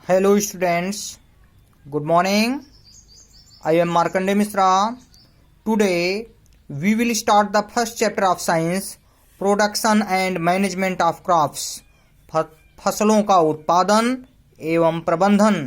Hello students, good morning. I am Markandeya Misra. Today we will start the first chapter of science, production and management of crops. फसलों का उत्पादन एवं प्रबंधन।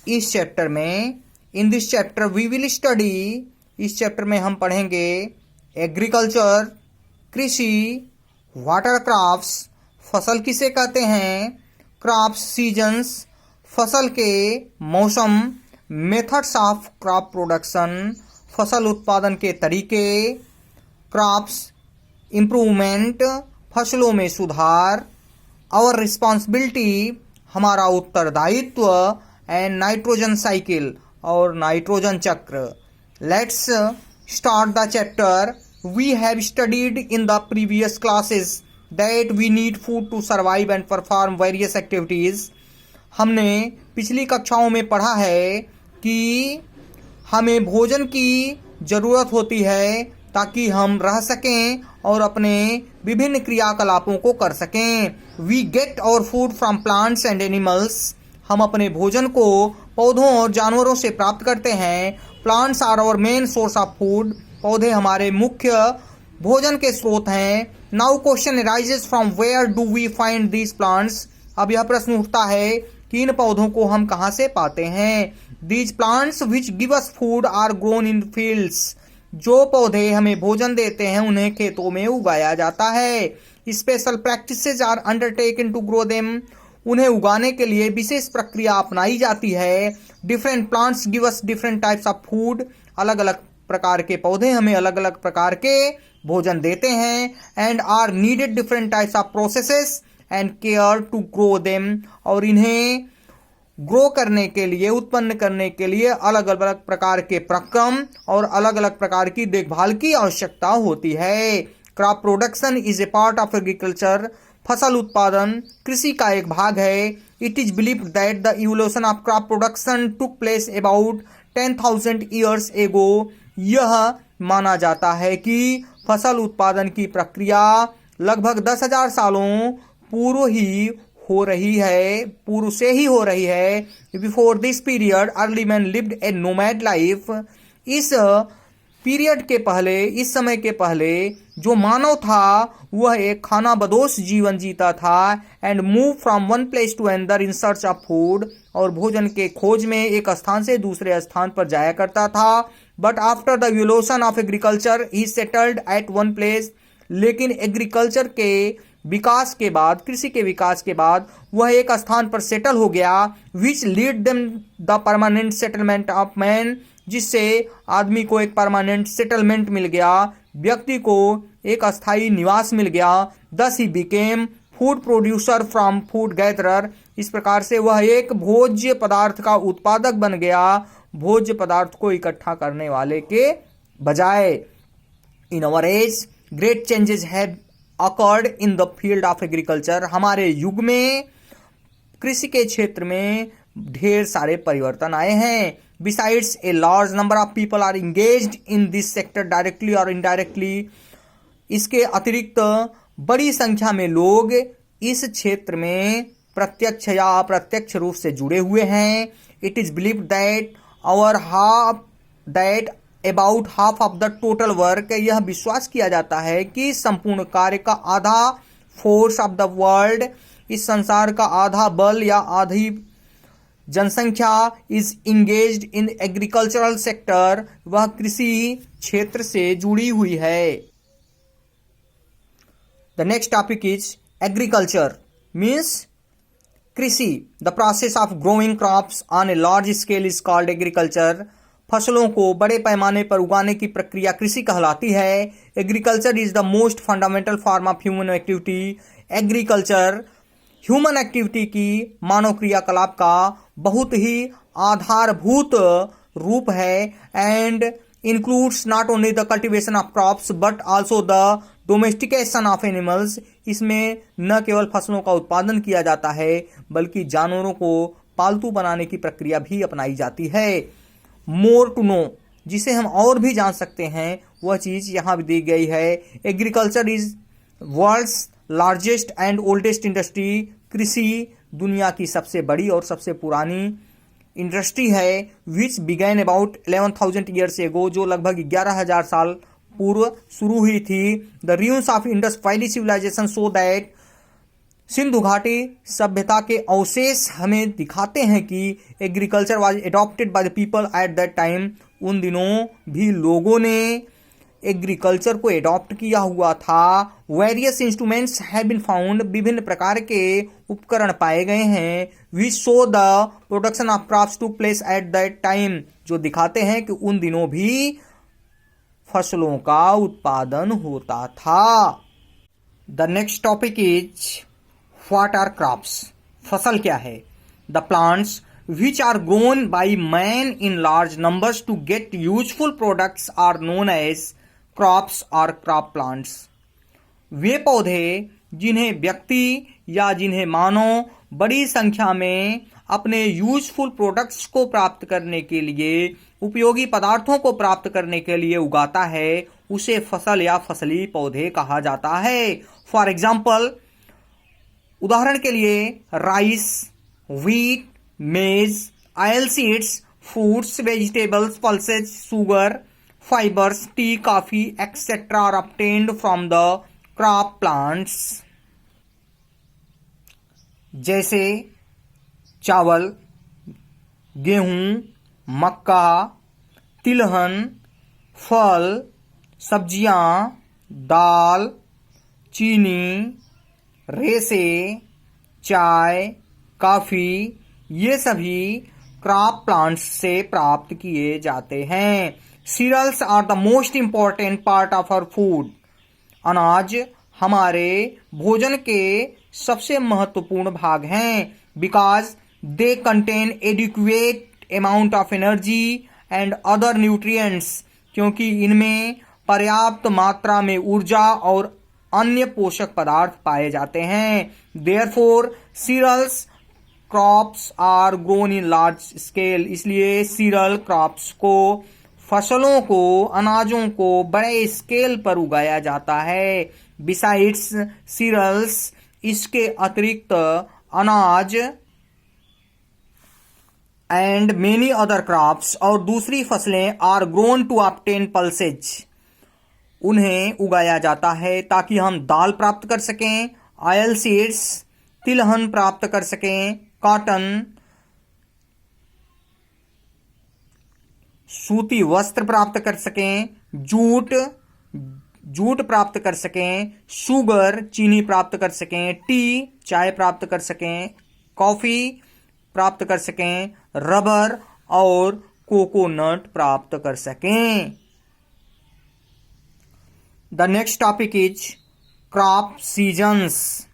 इस chapter में in this chapter we will study, इस chapter में हम पढ़ेंगे एग्रीकल्चर, कृषि, वाटर क्रॉप्स, फसल किसे कहते हैं, क्रॉप्स सीजन्स, फसल के मौसम, मेथड्स ऑफ क्रॉप प्रोडक्शन, फसल उत्पादन के तरीके, क्रॉप्स इम्प्रूवमेंट, फसलों में सुधार, आवर रिस्पॉन्सिबिलिटी, हमारा उत्तरदायित्व, एंड नाइट्रोजन साइकिल और नाइट्रोजन चक्र। Let's start the chapter. We have studied in the previous classes that we need food to survive and perform various activities. हमने पिछली कक्षाओं में पढ़ा है कि हमें भोजन की ज़रूरत होती है ताकि हम रह सकें और अपने विभिन्न क्रियाकलापों को कर सकें. We get our food from plants and animals. हम अपने भोजन को पौधों और जानवरों से प्राप्त करते हैं. Plants are our main source of food. पौधे हमारे मुख्य भोजन के स्रोत हैं. Now question arises from where do we find these plants? अब यह प्रश्न उठता है कि इन पौधों को हम कहाँ से पाते हैं. These plants which give us food are grown in fields. जो पौधे हमें भोजन देते हैं उन्हें खेतों में उगाया जाता है. Special practices are undertaken to grow them. उन्हें उगाने के लिए विशेष प्रक्रिया अपनाई जाती है. Different plants give us different types of food. अलग अलग प्रकार के पौधे हमें अलग अलग प्रकार के भोजन देते हैं. And are needed different types of processes and care to grow them. और इन्हें ग्रो करने के लिए, उत्पन्न करने के लिए अलग अलग प्रकार के प्रक्रम और अलग अलग प्रकार की देखभाल की आवश्यकता होती है. Crop production is a part of agriculture. फसल उत्पादन कृषि का एक भाग है. It is believed that the evolution of crop production took place about 10,000 years ago. यह माना जाता है कि फसल उत्पादन की प्रक्रिया लगभग 10,000 सालों पूर्व से ही हो रही है. Before this period early man lived A nomad life. इस पीरियड के पहले, इस समय के पहले जो मानव था वह एक खानाबदोश जीवन जीता था. And move from one place to another in search of food. और भोजन के खोज में एक स्थान से दूसरे स्थान पर जाया करता था. But after the evolution of agriculture he settled at one place. लेकिन एग्रीकल्चर के विकास के बाद, कृषि के विकास के बाद वह एक स्थान पर सेटल हो गया. Which lead them the permanent settlement of man. जिससे आदमी को एक परमानेंट सेटलमेंट मिल गया, व्यक्ति को एक अस्थायी निवास मिल गया. दस he became food producer from food gatherer. इस प्रकार से वह एक भोज्य पदार्थ का उत्पादक बन गया, भोज्य पदार्थ को इकट्ठा करने वाले के बजाय. In our age great changes have occurred in the field of agriculture. हमारे युग में कृषि के क्षेत्र में ढेर सारे परिवर्तन आए हैं. Besides a large number of people are engaged in this sector directly और इनडायरेक्टली. इसके अतिरिक्त बड़ी संख्या में लोग इस क्षेत्र में प्रत्यक्ष या अप्रत्यक्ष रूप से जुड़े हुए हैं. It is believed that about half of the total work. यह विश्वास किया जाता है कि संपूर्ण कार्य का आधा, फोर्स ऑफ द वर्ल्ड, इस संसार का आधा बल या आधी जनसंख्या is engaged in agricultural sector. वह कृषि क्षेत्र से जुड़ी हुई है. The next topic is agriculture means कृषि. The process of growing crops on a large scale is called agriculture. फसलों को बड़े पैमाने पर उगाने की प्रक्रिया कृषि कहलाती है. Agriculture is the most fundamental form of human activity. Agriculture human activity की, मानव क्रियाकलाप का बहुत ही आधारभूत रूप है. And includes not only the cultivation of crops but also the domestication of animals. इसमें न केवल फसलों का उत्पादन किया जाता है बल्कि जानवरों को पालतू बनाने की प्रक्रिया भी अपनाई जाती है. मोर टू नो, जिसे हम और भी जान सकते हैं, वह चीज यहां भी दी गई है. Agriculture is world's largest and oldest industry. कृषि दुनिया की सबसे बड़ी और सबसे पुरानी इंडस्ट्री है, विच बिगैन अबाउट 11,000 ईयर्स एगो, जो लगभग 11,000 साल पूर्व शुरू हुई थी। The ruins of Indus valley civilization show that, सिंधु घाटी सभ्यता के अवशेष हमें दिखाते हैं कि agriculture was adopted by the people at that time. उन दिनों भी लोगों ने एग्रीकल्चर को एडॉप्ट किया हुआ था। Various instruments have been found, विभिन्न प्रकार के उपकरण पाए गए हैं। Which show the production of crops to place at that time, जो दिखाते हैं कि उन दिनों भी फसलों का उत्पादन होता था। The next topic is what are crops. फसल क्या है? The plants which are grown by man in large numbers to get useful products are known as crops or crop plants. वे पौधे जिन्हें व्यक्ति या जिन्हें मानव बड़ी संख्या में अपने यूजफुल प्रोडक्ट्स को प्राप्त करने के लिए, उपयोगी पदार्थों को प्राप्त करने के लिए उगाता है, उसे फसल या फसली पौधे कहा जाता है। फॉर एग्जाम्पल, उदाहरण के लिए rice, wheat, maize, oil seeds, fruits, vegetables, pulses, sugar, fibres, tea, coffee etcetera are obtained from the crop plants. जैसे चावल, गेहूं, मक्का, तिलहन, फल, सब्जियां, दाल, चीनी, रेसे, चाय, कॉफी, ये सभी क्रॉप प्लांट्स से प्राप्त किए जाते हैं। Cereals are the most important part of our food. अनाज हमारे भोजन के सबसे महत्वपूर्ण भाग हैं, because they contain adequate amount of energy and other nutrients, क्योंकि इनमें पर्याप्त मात्रा में ऊर्जा और अन्य पोषक पदार्थ पाए जाते हैं। Therefore cereals crops are grown in large scale, इसलिए सीरियल क्रॉप्स को, फसलों को, अनाजों को बड़े स्केल पर उगाया जाता है। बिसाइड्स सीरियल्स, इसके अतिरिक्त अनाज एंड मेनी अदर क्रॉप्स, और दूसरी फसलें are grown to obtain pulses, उन्हें उगाया जाता है ताकि हम दाल प्राप्त कर सकें, ऑयल सीड्स, तिलहन प्राप्त कर सकें, कॉटन, सूती वस्त्र प्राप्त कर सकें, जूट प्राप्त कर सकें, शुगर, चीनी प्राप्त कर सकें, टी, चाय प्राप्त कर सकें, कॉफी प्राप्त कर सकें, रबर और कोकोनट प्राप्त कर सकें। The next topic is crop seasons.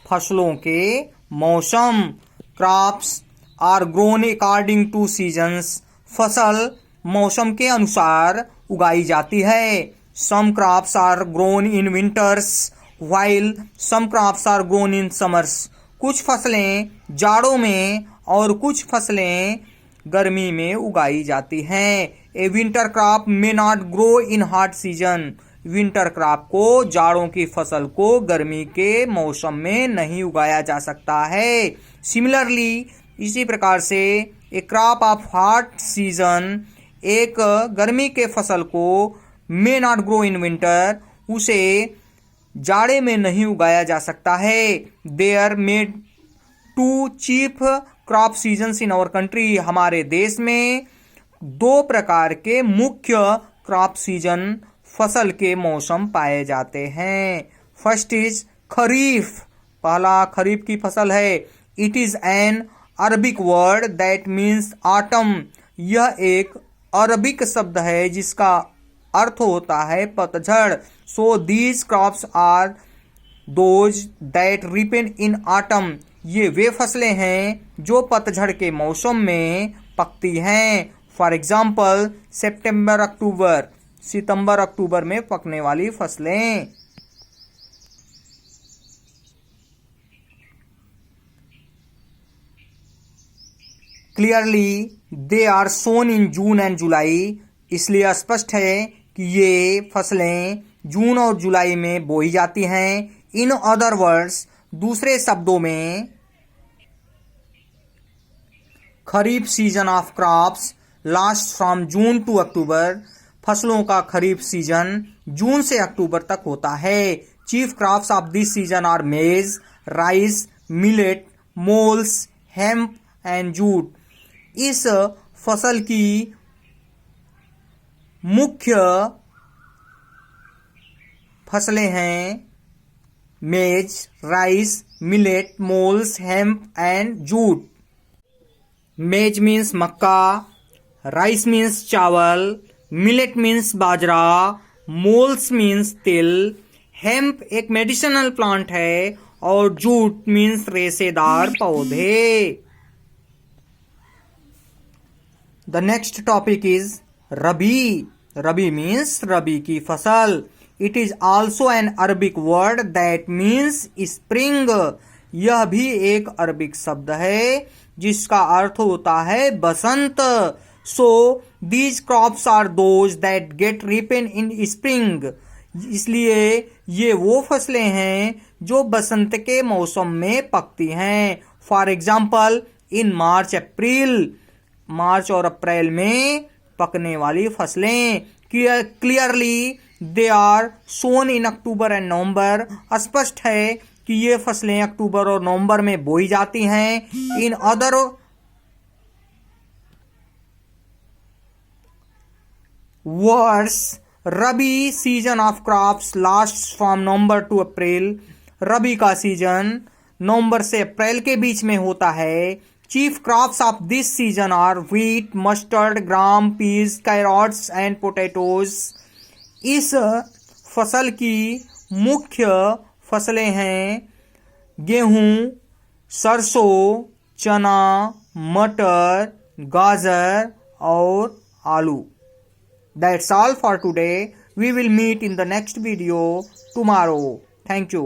फसलों के मौसम। Crops are grown according to seasons. फसल मौसम के अनुसार उगाई जाती है। Some crops are grown in winters while some crops are grown in summers. कुछ फसलें जाड़ों में और कुछ फसलें गर्मी में उगाई जाती हैं। A winter crop may not grow in hot season. Winter crop को, जाड़ों की फसल को गर्मी के मौसम में नहीं उगाया जा सकता है। सिमिलरली, इसी प्रकार से a crop of hot season, एक गर्मी के फसल को may not grow in winter, उसे जाड़े में नहीं उगाया जा सकता है। There made two chief crop seasons in our country. हमारे देश में दो प्रकार के मुख्य क्रॉप सीजन, फसल के मौसम पाए जाते हैं। फर्स्ट इज खरीफ। पहला खरीफ की फसल है। It is an Arabic word that means autumn. यह एक अरबिक शब्द है जिसका अर्थ होता है पतझड़। So these crops are those that ripen in autumn. ये वे फसलें हैं जो पतझड़ के मौसम में पकती हैं। फॉर एग्जाम्पल, सितंबर अक्टूबर में पकने वाली फसलें। Clearly they are sown in June and July. इसलिए स्पष्ट है कि ये फसलें जून और जुलाई में बोई जाती हैं। इन अदर वर्ड्स, दूसरे शब्दों में, kharif season of crops last from June to October. फसलों का खरीफ सीजन जून से अक्टूबर तक होता है। Chief crops of this season are maize, rice, millet, moles, hemp and jute. इस फसल की मुख्य फसलें हैं maize, rice, millet, moles, hemp and jute. Maize means मक्का, राइस मीन्स चावल, मिलेट मीन्स बाजरा, मोल्स मीन्स तिल, हेम्प एक मेडिसिनल प्लांट है और जूट मीन्स रेशेदार पौधे। The next topic is rabi. Rabi means rabi की फसल। It is also an Arabic word that means spring. यह भी एक अरबिक शब्द है जिसका अर्थ होता है बसंत। So these crops are those that get ripen in spring. इसलिए ये वो फसलें हैं जो बसंत के मौसम में पकती हैं। फॉर एग्जाम्पल इन मार्च अप्रैल, मार्च और अप्रैल में पकने वाली फसलें। Clearly they are sown in October and November. स्पष्ट है कि ये फसलें अक्टूबर और नवंबर में बोई जाती हैं। In other words rabi season of crops last from November to April. Rabi का सीजन नवंबर से अप्रैल के बीच में होता है। Chief crops of this season are wheat, mustard, gram, peas, carrots and potatoes. इस फसल की मुख्य फसलें हैं गेहूं, सरसों, चना, मटर, गाजर और आलू। That's all for today. We will meet in the next video tomorrow. Thank you.